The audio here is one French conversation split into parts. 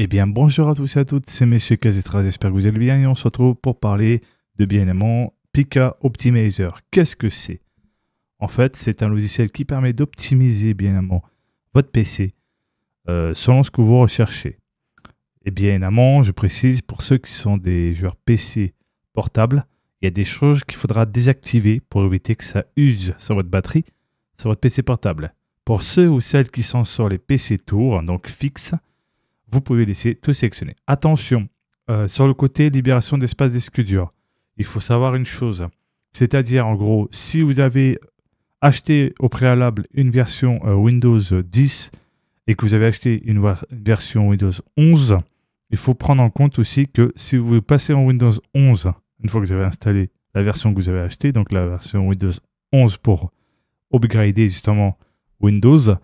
Eh bien, bonjour à tous et à toutes, c'est Monsieur Kazetra, j'espère que vous allez bien et on se retrouve pour parler de bien évidemment Pika Optimizer. Qu'est-ce que c'est? En fait, c'est un logiciel qui permet d'optimiser bien évidemment votre PC selon ce que vous recherchez. Et bien évidemment, je précise, pour ceux qui sont des joueurs PC portables, il y a des choses qu'il faudra désactiver pour éviter que ça use sur votre batterie, sur votre PC portable. Pour ceux ou celles qui sont sur les PC Tour, donc fixes, vous pouvez laisser tout sélectionner. Attention, sur le côté libération d'espace disque dur, il faut savoir une chose. C'est-à-dire, en gros, si vous avez acheté au préalable une version Windows 10 et que vous avez acheté une version Windows 11, il faut prendre en compte aussi que si vous passez en Windows 11, une fois que vous avez installé la version que vous avez achetée, donc la version Windows 11 pour upgrader justement Windows,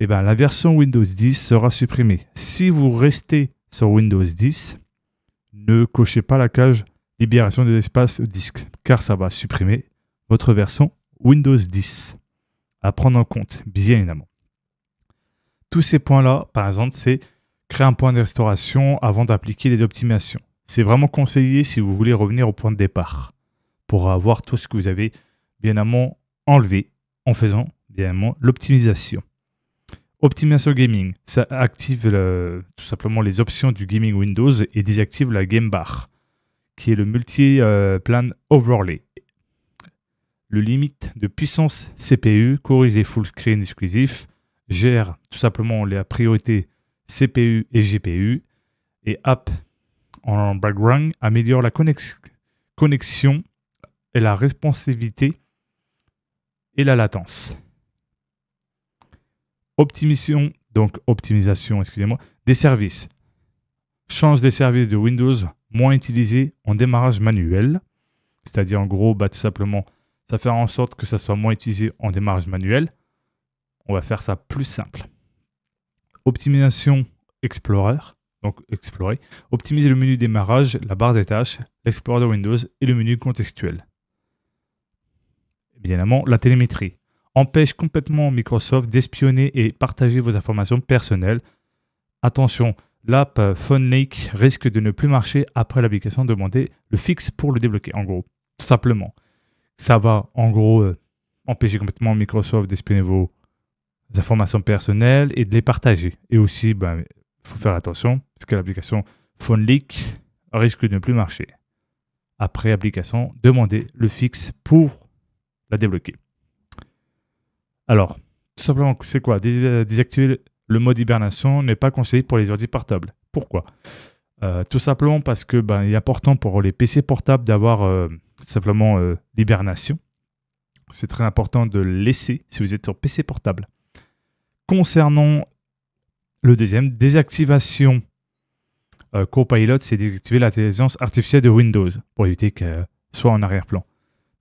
eh bien, la version Windows 10 sera supprimée. Si vous restez sur Windows 10, ne cochez pas la case libération de l'espace disque, car ça va supprimer votre version Windows 10. À prendre en compte, bien évidemment. Tous ces points-là, par exemple, c'est créer un point de restauration avant d'appliquer les optimisations. C'est vraiment conseillé si vous voulez revenir au point de départ, pour avoir tout ce que vous avez bien évidemment enlevé en faisant bien évidemment l'optimisation. Optimisation gaming, ça active tout simplement les options du gaming Windows et désactive la game bar, qui est le multi-plan overlay. Le limite de puissance CPU, corrige les full screen exclusifs, gère tout simplement les priorités CPU et GPU, et app en background améliore la connexion et la responsivité et la latence. Optimisation, excusez-moi, des services. Change les services de Windows moins utilisés en démarrage manuel. C'est-à-dire, en gros, tout simplement, ça fait en sorte que ça soit moins utilisé en démarrage manuel. On va faire ça plus simple. Optimisation Explorer. Donc, explorer. Optimiser le menu démarrage, la barre des tâches, l'Explorer de Windows et le menu contextuel. Bien évidemment, la télémétrie empêche complètement Microsoft d'espionner et partager vos informations personnelles. Attention, l'app PhoneLink risque de ne plus marcher après l'application demander le fixe pour le débloquer. En gros, tout simplement, ça va en gros empêcher complètement Microsoft d'espionner vos informations personnelles et de les partager. Et aussi, il faut faire attention parce que l'application PhoneLink risque de ne plus marcher. Après application, demandez le fixe pour la débloquer. Alors, tout simplement, c'est quoi? Désactiver le mode hibernation n'est pas conseillé pour les ordi portables. Pourquoi? Tout simplement parce que il est important pour les PC portables d'avoir tout simplement l'hibernation. C'est très important de le laisser si vous êtes sur PC portable. Concernant le deuxième, désactivation Copilot, c'est désactiver l'intelligence artificielle de Windows pour éviter qu'elle soit en arrière-plan.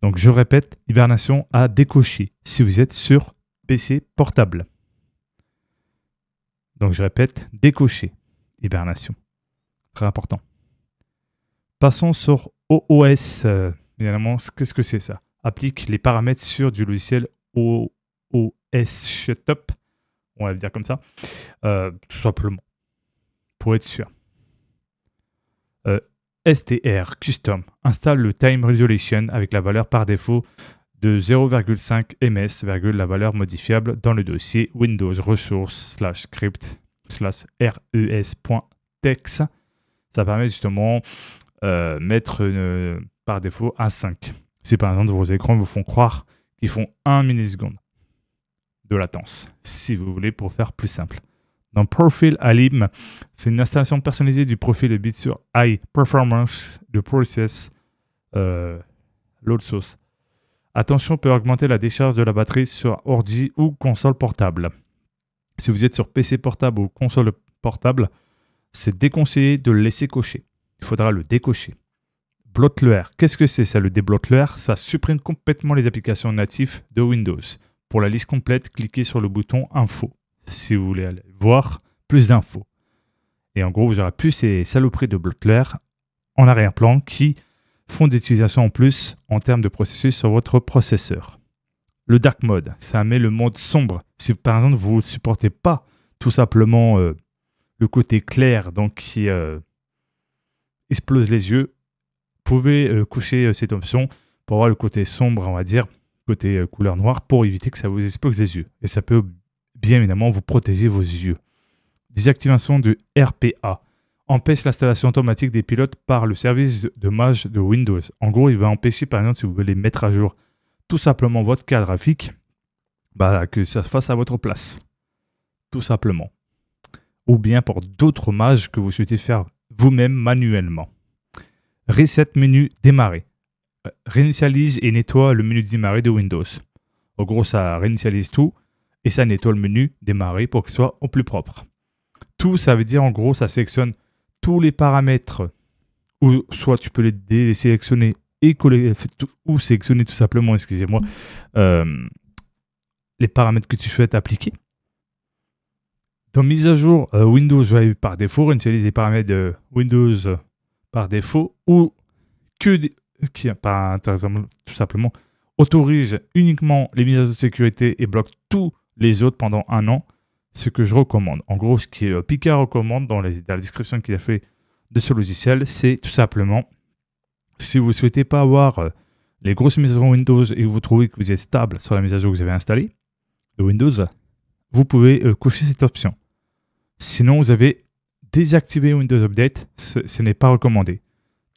Donc, je répète, hibernation à décocher si vous êtes sur PC portable. Donc, je répète, décocher, hibernation. Très important. Passons sur OOS. Évidemment, qu'est-ce que c'est ça? Applique les paramètres sur du logiciel OOS Setup. On va le dire comme ça. Tout simplement. Pour être sûr. STR Custom installe le Time Resolution avec la valeur par défaut de 0,5 ms, la valeur modifiable dans le dossier Windows Resource/script/res.txt. Ça permet justement mettre par défaut un 5. Si par exemple vos écrans vous font croire qu'ils font 1 milliseconde de latence, si vous voulez, pour faire plus simple. Dans Profile Alim, c'est une installation personnalisée du profil de bits sur High Performance de Process Load Source. Attention, peut augmenter la décharge de la batterie sur ordi ou console portable. Si vous êtes sur PC portable ou console portable, c'est déconseillé de le laisser cocher. Il faudra le décocher. Bloatware, qu'est-ce que c'est ça, le débloatware? Ça supprime complètement les applications natives de Windows. Pour la liste complète, cliquez sur le bouton Info si vous voulez aller voir plus d'infos. Et en gros, vous aurez plus ces saloperies de bloatware en arrière-plan qui font des utilisations en plus en termes de processus sur votre processeur. Le dark mode, ça met le mode sombre. Si par exemple vous ne supportez pas tout simplement le côté clair, donc qui explose les yeux, vous pouvez coucher cette option pour avoir le côté sombre, on va dire, côté couleur noire, pour éviter que ça vous explose les yeux. Et ça peut bien évidemment vous protéger vos yeux. Désactivation de RPA. Empêche l'installation automatique des pilotes par le service de mage de Windows. En gros, il va empêcher, par exemple, si vous voulez mettre à jour tout simplement votre carte graphique, que ça se fasse à votre place. Tout simplement. Ou bien pour d'autres mages que vous souhaitez faire vous-même manuellement. Reset menu démarrer. Réinitialise et nettoie le menu démarrer de Windows. En gros, ça réinitialise tout et ça nettoie le menu démarrer pour qu'il soit au plus propre. Tout, ça veut dire en gros, ça sélectionne tous les paramètres, ou soit tu peux les désélectionner et coller, ou sélectionner tout simplement, excusez-moi, les paramètres que tu souhaites appliquer. Dans mise à jour, Windows va par défaut réinitialiser les paramètres de Windows par défaut, ou qui par tout simplement autorise uniquement les mises à jour de sécurité et bloque tous les autres pendant 1 an. Ce que je recommande. En gros, ce que Pika recommande dans la description qu'il a fait de ce logiciel, c'est tout simplement, si vous ne souhaitez pas avoir les grosses mises à jour Windows et vous trouvez que vous êtes stable sur la mise à jour que vous avez installée de Windows, vous pouvez cocher cette option. Sinon, vous avez désactivé Windows Update, ce n'est pas recommandé.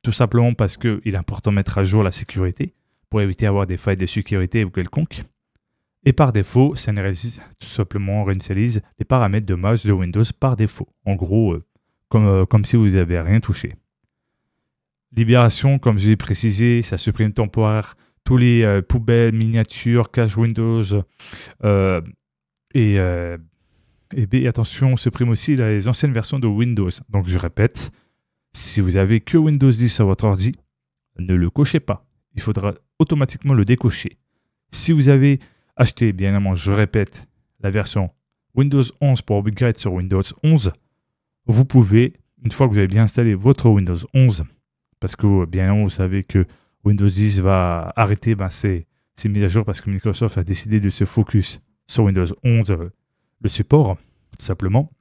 Tout simplement parce qu'il est important de mettre à jour la sécurité pour éviter d'avoir des failles de sécurité ou quelconque. Et par défaut, ça tout simplement réinitialise les paramètres de mage de Windows par défaut. En gros, comme si vous n'avez rien touché. Libération, comme j'ai précisé, ça supprime temporaire tous les poubelles, miniatures, cache Windows. Et attention, on supprime aussi les anciennes versions de Windows. Donc je répète, si vous avez que Windows 10 sur votre ordi, ne le cochez pas. Il faudra automatiquement le décocher. Si vous avez acheté, bien évidemment, je répète, la version Windows 11 pour upgrade sur Windows 11, vous pouvez, une fois que vous avez bien installé votre Windows 11, parce que bien évidemment, vous savez que Windows 10 va arrêter ces mises à jour parce que Microsoft a décidé de se focus sur Windows 11, le support, tout simplement.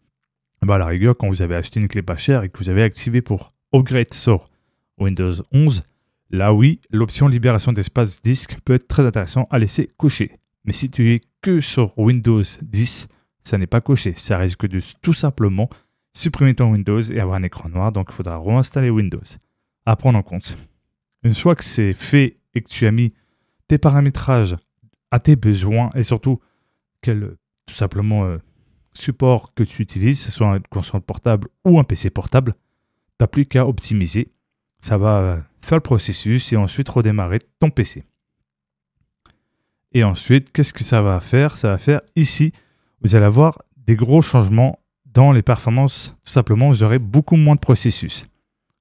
À la rigueur, quand vous avez acheté une clé pas chère et que vous avez activé pour upgrade sur Windows 11, là oui, l'option libération d'espace disque peut être très intéressant à laisser cocher. Mais si tu es que sur Windows 10, ça n'est pas coché. Ça risque de tout simplement supprimer ton Windows et avoir un écran noir. Donc, il faudra réinstaller Windows. À prendre en compte. Une fois que c'est fait et que tu as mis tes paramétrages à tes besoins et surtout quel tout simplement support que tu utilises, que ce soit une console portable ou un PC portable, tu n'as plus qu'à optimiser. Ça va faire le processus et ensuite redémarrer ton PC. Et ensuite, qu'est-ce que ça va faire? Ça va faire ici, vous allez avoir des gros changements dans les performances. Tout simplement, vous aurez beaucoup moins de processus.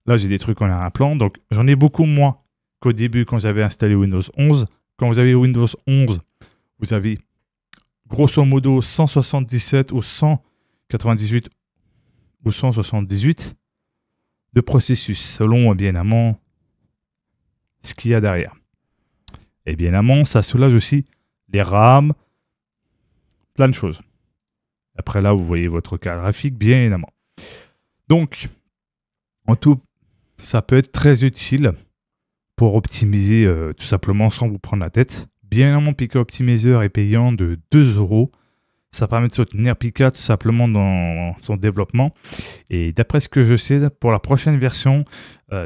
Là, j'ai des trucs en arrière-plan, donc j'en ai beaucoup moins qu'au début quand j'avais installé Windows 11. Quand vous avez Windows 11, vous avez grosso modo 177 ou 198 ou 178 de processus, selon bien évidemment ce qu'il y a derrière. Et bien évidemment, ça soulage aussi les RAM, plein de choses. Après là, vous voyez votre carte graphique, bien évidemment. Donc, en tout, ça peut être très utile pour optimiser tout simplement sans vous prendre la tête. Bien évidemment, Pika Optimizer est payant de 2 €. Ça permet de soutenir Pika tout simplement dans son développement. Et d'après ce que je sais, pour la prochaine version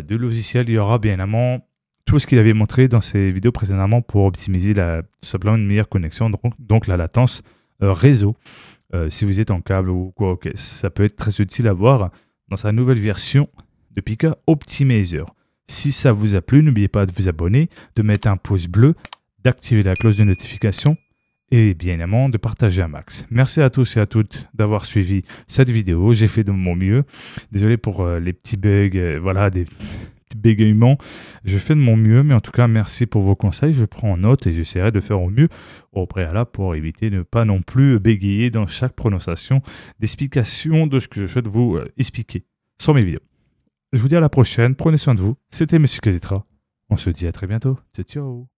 du logiciel, il y aura bien évidemment tout ce qu'il avait montré dans ses vidéos précédemment pour optimiser tout simplement une meilleure connexion, donc la latence réseau. Si vous êtes en câble ou quoi, okay, ça peut être très utile à voir dans sa nouvelle version de Pika Optimizer. Si ça vous a plu, n'oubliez pas de vous abonner, de mettre un pouce bleu, d'activer la cloche de notification et bien évidemment de partager un max. Merci à tous et à toutes d'avoir suivi cette vidéo. J'ai fait de mon mieux. Désolé pour les petits bugs, voilà, des petits bégaiements. Je fais de mon mieux, mais en tout cas, merci pour vos conseils. Je prends en note et j'essaierai de faire au mieux au préalable pour éviter de ne pas non plus bégayer dans chaque prononciation d'explication de ce que je souhaite vous expliquer sur mes vidéos. Je vous dis à la prochaine. Prenez soin de vous. C'était Monsieur Kazetra. On se dit à très bientôt. Ciao, ciao.